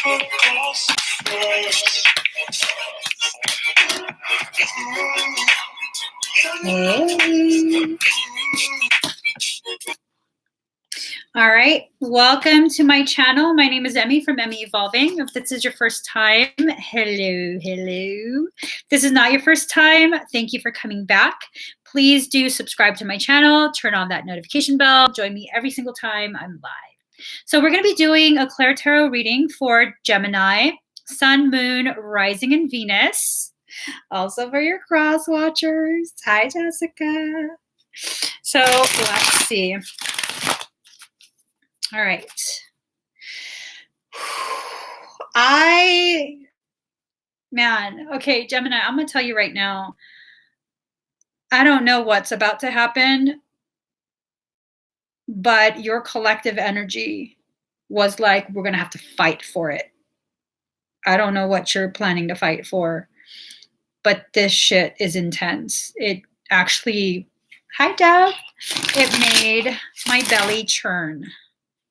Hey. All right, welcome to my channel. My name is Emmy from Emmy Evolving. If this is your first time, hello. If this is not your first time, thank you for coming back. Please do subscribe to my channel, turn on that notification bell, join me every single time I'm live. So we're going to be doing a ClairTarot reading for Gemini, Sun, Moon, Rising, and Venus. Also for your cross watchers. Hi, Jessica. So let's see. All right. Okay, Gemini, I'm going to tell you right now, I don't know what's about to happen, but your collective energy was like, we're going to have to fight for it. I don't know what you're planning to fight for, but this shit is intense. It actually, hi, Deb. It made my belly churn,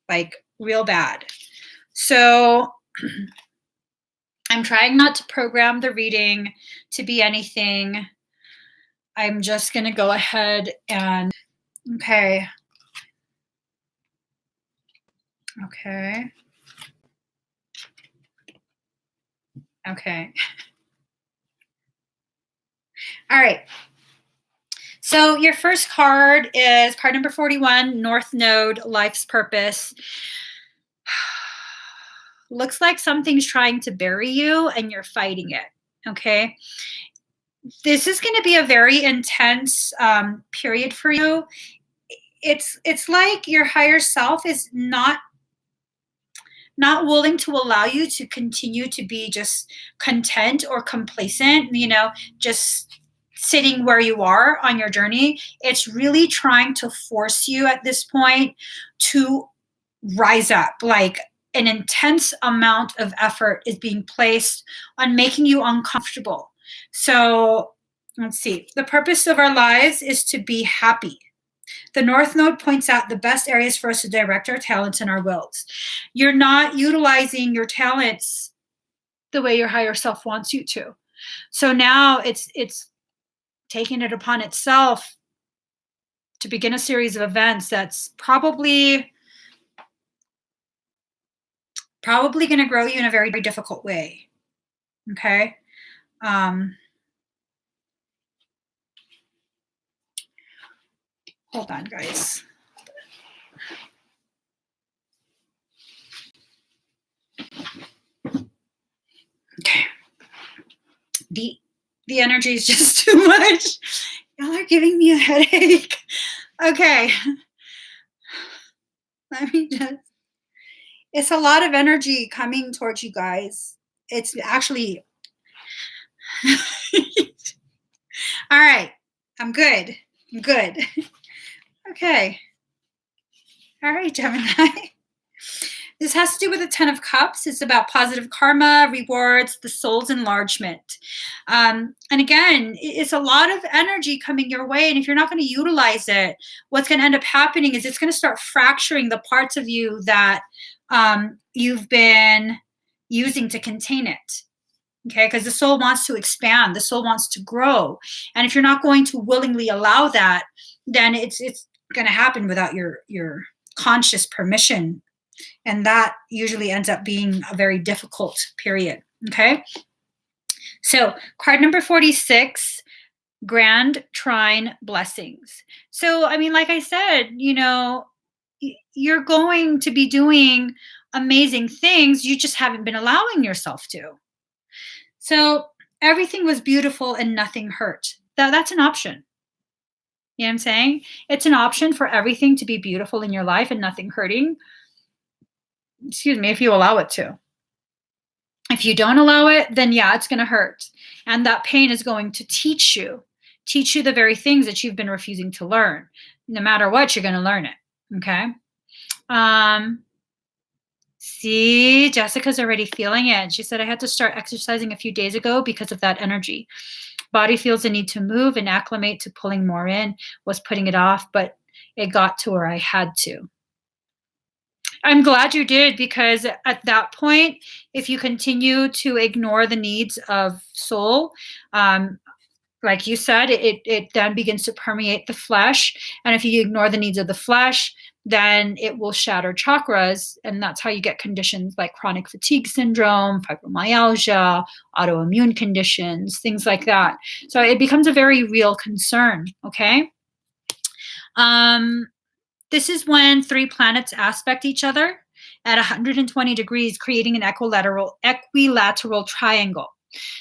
like real bad. So I'm trying not to program the reading to be anything. I'm just going to go ahead and, okay. All right. So your first card is card number 41, North Node, Life's Purpose. Looks like something's trying to bury you and you're fighting it, okay? This is going to be a very intense period for you. It's like your higher self is not willing to allow you to continue to be just content or complacent, just sitting where you are on your journey. It's really trying to force you at this point to rise up. Like an intense amount of effort is being placed on making you uncomfortable. So let's see. The purpose of our lives is to be happy. The North Node points out the best areas for us to direct our talents and our wills. You're not utilizing your talents the way your higher self wants you to. So now it's taking it upon itself to begin a series of events that's probably going to grow you in a very, very difficult way. Okay. Hold on, guys. Okay. The energy is just too much. Y'all are giving me a headache. Okay. Let me just. It's a lot of energy coming towards you guys. It's actually. All right. I'm good. Okay. All right, Gemini. This has to do with the 10 of Cups. It's about positive karma, rewards, the soul's enlargement. And again, it's a lot of energy coming your way. And if you're not going to utilize it, what's going to end up happening is it's going to start fracturing the parts of you that you've been using to contain it. Okay, because the soul wants to expand, the soul wants to grow. And if you're not going to willingly allow that, then it's going to happen without your conscious permission. And that usually ends up being a very difficult period. Okay, so card number 46, Grand Trine Blessings. So, I mean, like I said, you're going to be doing amazing things. You just haven't been allowing yourself to. So everything was beautiful and nothing hurt. That's an option. You know what I'm saying? It's an option for everything to be beautiful in your life and nothing hurting. Excuse me, if you allow it to. If you don't allow it, then yeah, it's going to hurt. And that pain is going to teach you the very things that you've been refusing to learn. No matter what, you're going to learn it. Okay? See, Jessica's already feeling it. She said, I had to start exercising a few days ago because of that energy. Body feels the need to move and acclimate to pulling more in, was putting it off, but it got to where I had to. I'm glad you did, because at that point, if you continue to ignore the needs of soul, um, like you said, it then begins to permeate the flesh. And if you ignore the needs of the flesh, then it will shatter chakras. And that's how you get conditions like chronic fatigue syndrome, fibromyalgia, autoimmune conditions, things like that. So it becomes a very real concern. Okay. This is when three planets aspect each other at 120 degrees, creating an equilateral triangle.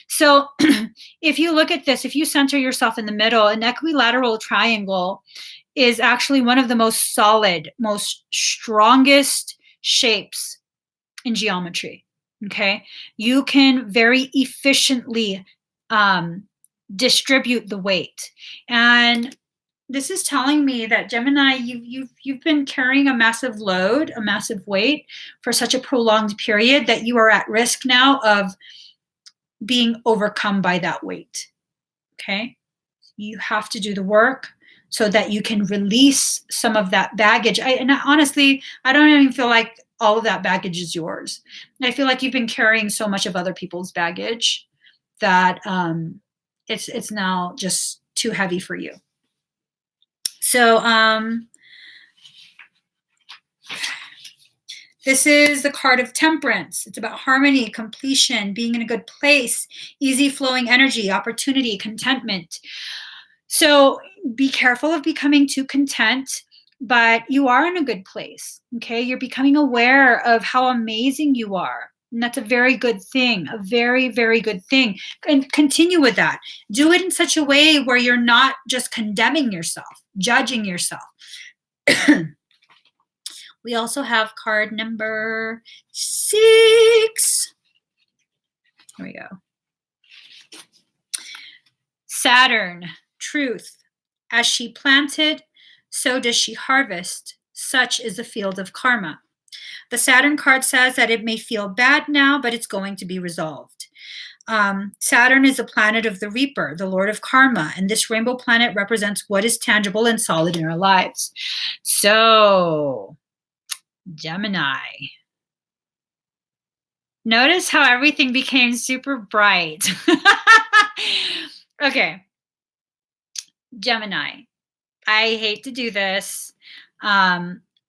So if you look at this, if you center yourself in the middle, an equilateral triangle is actually one of the most solid, most strongest shapes in geometry. Okay. You can very efficiently distribute the weight. And this is telling me that, Gemini, you've been carrying a massive load, a massive weight for such a prolonged period that you are at risk now of being overcome by that weight. Okay? You have to do the work so that you can release some of that baggage. Honestly, I don't even feel like all of that baggage is yours. I feel like you've been carrying so much of other people's baggage that it's now just too heavy for you. So this is the card of Temperance. It's about harmony, completion, being in a good place, easy flowing energy, opportunity, contentment. So be careful of becoming too content, but you are in a good place. Okay. You're becoming aware of how amazing you are. And that's a very good thing, a very, very good thing. And continue with that. Do it in such a way where you're not just condemning yourself, judging yourself. We also have card number 6. Here we go. Saturn, truth. As she planted, so does she harvest. Such is the field of karma. The Saturn card says that it may feel bad now, but it's going to be resolved. Saturn is the planet of the reaper, the lord of karma, and this rainbow planet represents what is tangible and solid in our lives. So, Gemini. Notice how everything became super bright. Okay. Gemini. I hate to do this.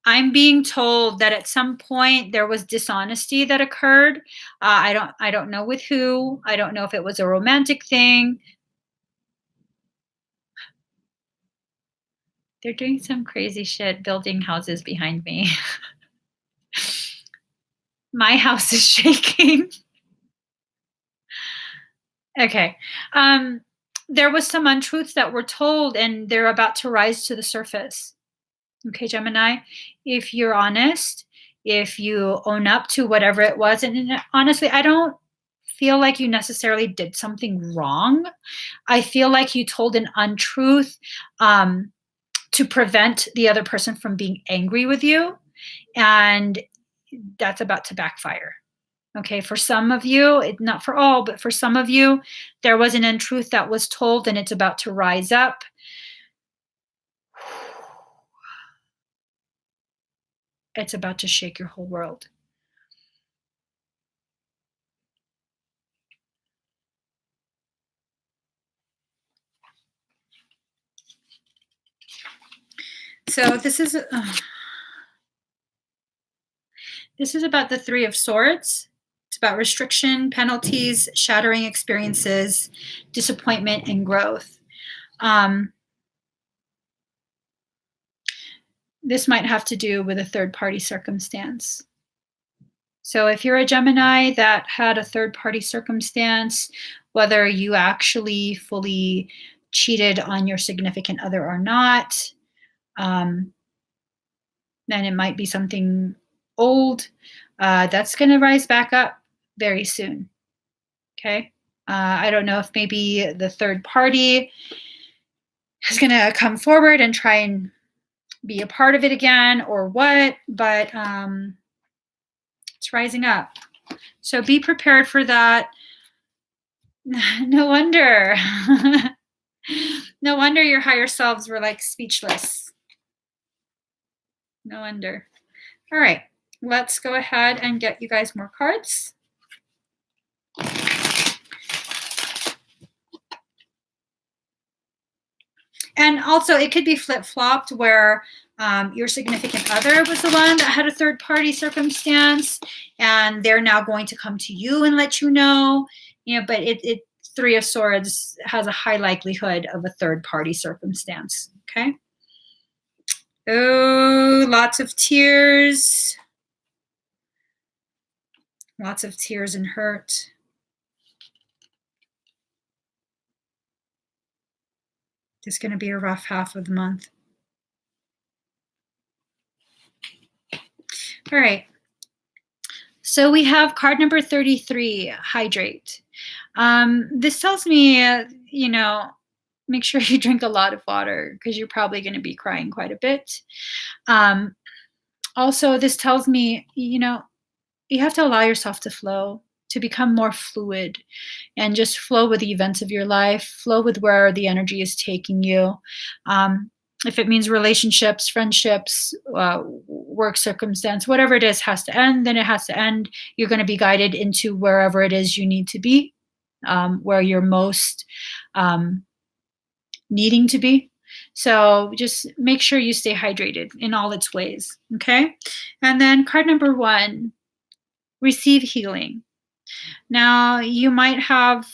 I'm being told that at some point there was dishonesty that occurred. I don't know with who. I don't know if it was a romantic thing. They're doing some crazy shit, building houses behind me. My house is shaking. Okay. There was some untruths that were told, and they're about to rise to the surface. Okay, Gemini, if you're honest, if you own up to whatever it was, and honestly, I don't feel like you necessarily did something wrong. I feel like you told an untruth to prevent the other person from being angry with you, and that's about to backfire. Okay, for some of you, not for all, but for some of you, there was an untruth that was told and it's about to rise up. It's about to shake your whole world. So this is about the Three of Swords. It's about restriction, penalties, shattering experiences, disappointment, and growth. This might have to do with a third-party circumstance. So if you're a Gemini that had a third-party circumstance, whether you actually fully cheated on your significant other or not, then it might be something old that's going to rise back up very soon. Okay. I don't know if maybe the third party is going to come forward and try and be a part of it again or what, but it's rising up. So be prepared for that. No wonder. No wonder your higher selves were like speechless. No wonder. All right. let's go ahead and get you guys more cards. And also, it could be flip-flopped where your significant other was the one that had a third-party circumstance, and they're now going to come to you and let you know. But Three of Swords has a high likelihood of a third-party circumstance. Okay. Oh, lots of tears. Lots of tears and hurt. It's going to be a rough half of the month. All right. So we have card number 33, Hydrate. This tells me, make sure you drink a lot of water because you're probably going to be crying quite a bit. Also, this tells me, you have to allow yourself to flow, to become more fluid, and just flow with the events of your life, flow with where the energy is taking you. If it means relationships, friendships, work circumstance, whatever it is has to end, then it has to end. You're going to be guided into wherever it is you need to be, where you're most needing to be. So just make sure you stay hydrated in all its ways, okay? And then card number 1, receive healing. Now, you might have,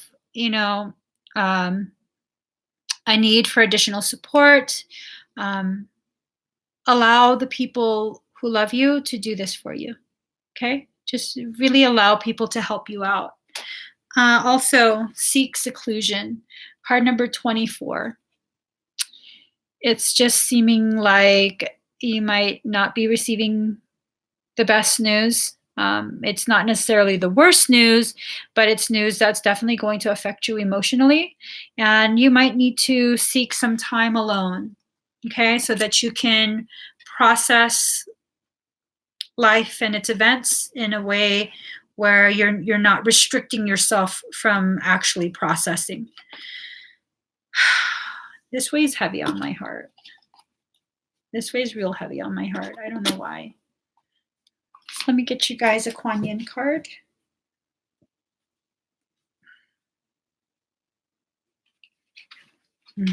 a need for additional support. Allow the people who love you to do this for you, okay? Just really allow people to help you out. Also, seek seclusion. Card number 24. It's just seeming like you might not be receiving the best news. It's not necessarily the worst news, but it's news that's definitely going to affect you emotionally. And you might need to seek some time alone, okay, so that you can process life and its events in a way where you're not restricting yourself from actually processing. This weighs heavy on my heart. This weighs real heavy on my heart. I don't know why. Let me get you guys a Kuan Yin card. All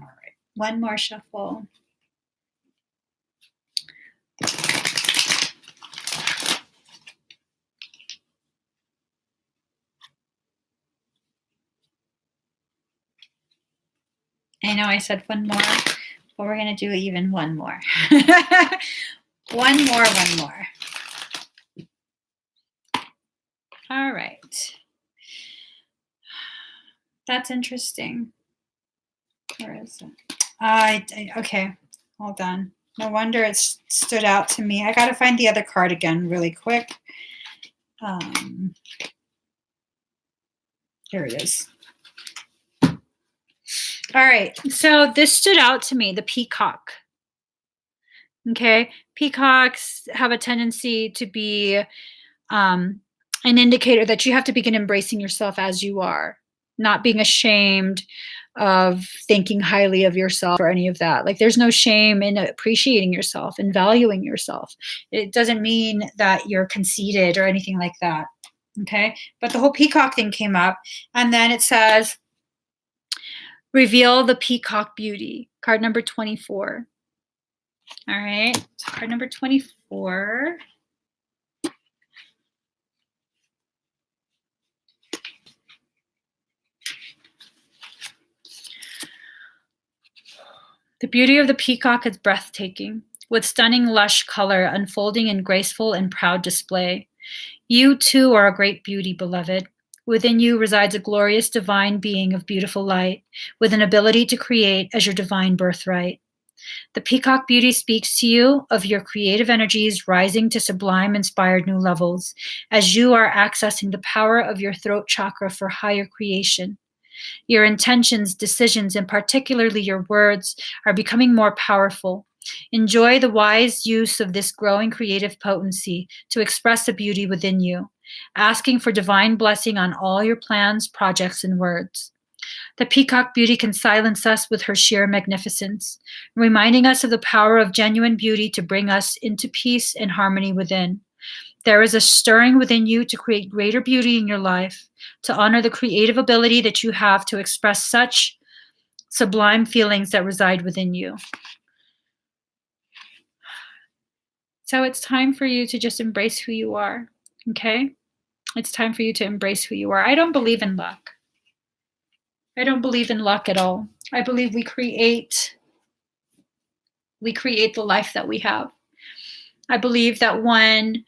right, one more shuffle. I know I said one more, but we're going to do even one more. One more. All right. That's interesting. Where is it? Okay, hold on. No wonder it stood out to me. I got to find the other card again really quick. Here it is. All right, so this stood out to me, the peacock. Okay, peacocks have a tendency to be an indicator that you have to begin embracing yourself as you are, not being ashamed of thinking highly of yourself or any of that. Like, there's no shame in appreciating yourself and valuing yourself. It doesn't mean that you're conceited or anything like that. Okay, but the whole peacock thing came up, and then it says, reveal the peacock beauty. Card number 24. All right, card number 24. The beauty of the peacock is breathtaking, with stunning lush color unfolding in graceful and proud display. You too are a great beauty, beloved. Within you resides a glorious divine being of beautiful light, with an ability to create as your divine birthright. The peacock beauty speaks to you of your creative energies rising to sublime, inspired new levels, as you are accessing the power of your throat chakra for higher creation. Your intentions, decisions, and particularly your words are becoming more powerful. Enjoy the wise use of this growing creative potency to express the beauty within you, asking for divine blessing on all your plans, projects, and words. The peacock beauty can silence us with her sheer magnificence, reminding us of the power of genuine beauty to bring us into peace and harmony within. There is a stirring within you to create greater beauty in your life, to honor the creative ability that you have to express such sublime feelings that reside within you. So it's time for you to just embrace who you are, okay? It's time for you to embrace who you are. I don't believe in luck. I don't believe in luck at all. I believe we create the life that we have. I believe that when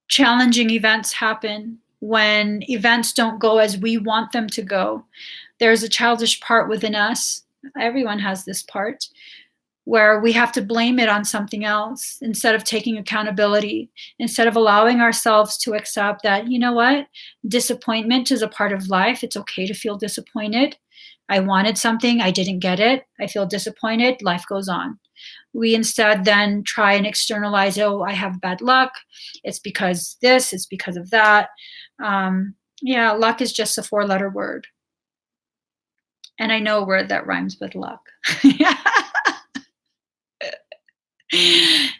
challenging events happen, when events don't go as we want them to go, there's a childish part within us. Everyone has this part where we have to blame it on something else instead of taking accountability, instead of allowing ourselves to accept that, you know what, disappointment is a part of life. It's okay to feel disappointed. I wanted something, I didn't get it. I feel disappointed, life goes on. We instead then try and externalize, oh, I have bad luck. It's because this, it's because of that. Yeah, luck is just a 4-letter word. And I know a word that rhymes with luck.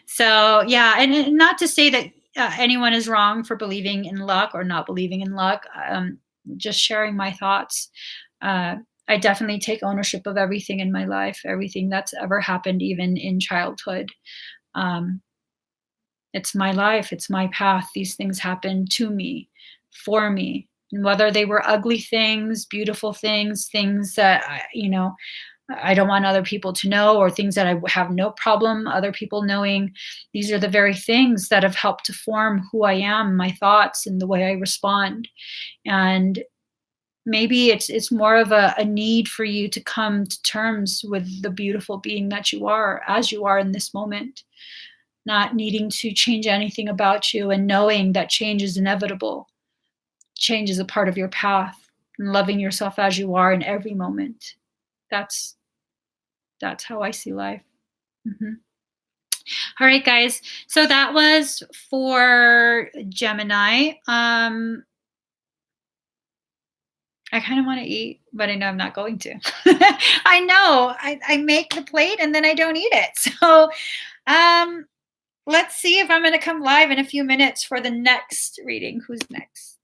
So yeah, and not to say that anyone is wrong for believing in luck or not believing in luck. Just sharing my thoughts. I definitely take ownership of everything in my life, everything that's ever happened, even in childhood. It's my life, it's my path. These things happen to me, for me, and whether they were ugly things, beautiful things, things that I don't want other people to know, or things that I have no problem other people knowing. These are the very things that have helped to form who I am, my thoughts, and the way I respond. And maybe it's more of a need for you to come to terms with the beautiful being that you are, as you are in this moment, not needing to change anything about you, and knowing that change is inevitable. Change is a part of your path, and loving yourself as you are in every moment. That's how I see life. Mm-hmm. All right, guys. So that was for Gemini. I kind of want to eat, but I know I'm not going to. I know. I make the plate and then I don't eat it. So let's see if I'm going to come live in a few minutes for the next reading. Who's next?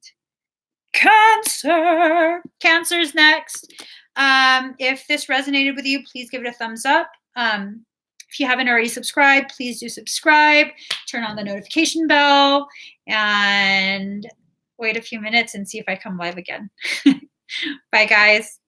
Cancer. Cancer's next. If this resonated with you, please give it a thumbs up. If you haven't already subscribed, please do subscribe. Turn on the notification bell and wait a few minutes and see if I come live again. Bye, guys.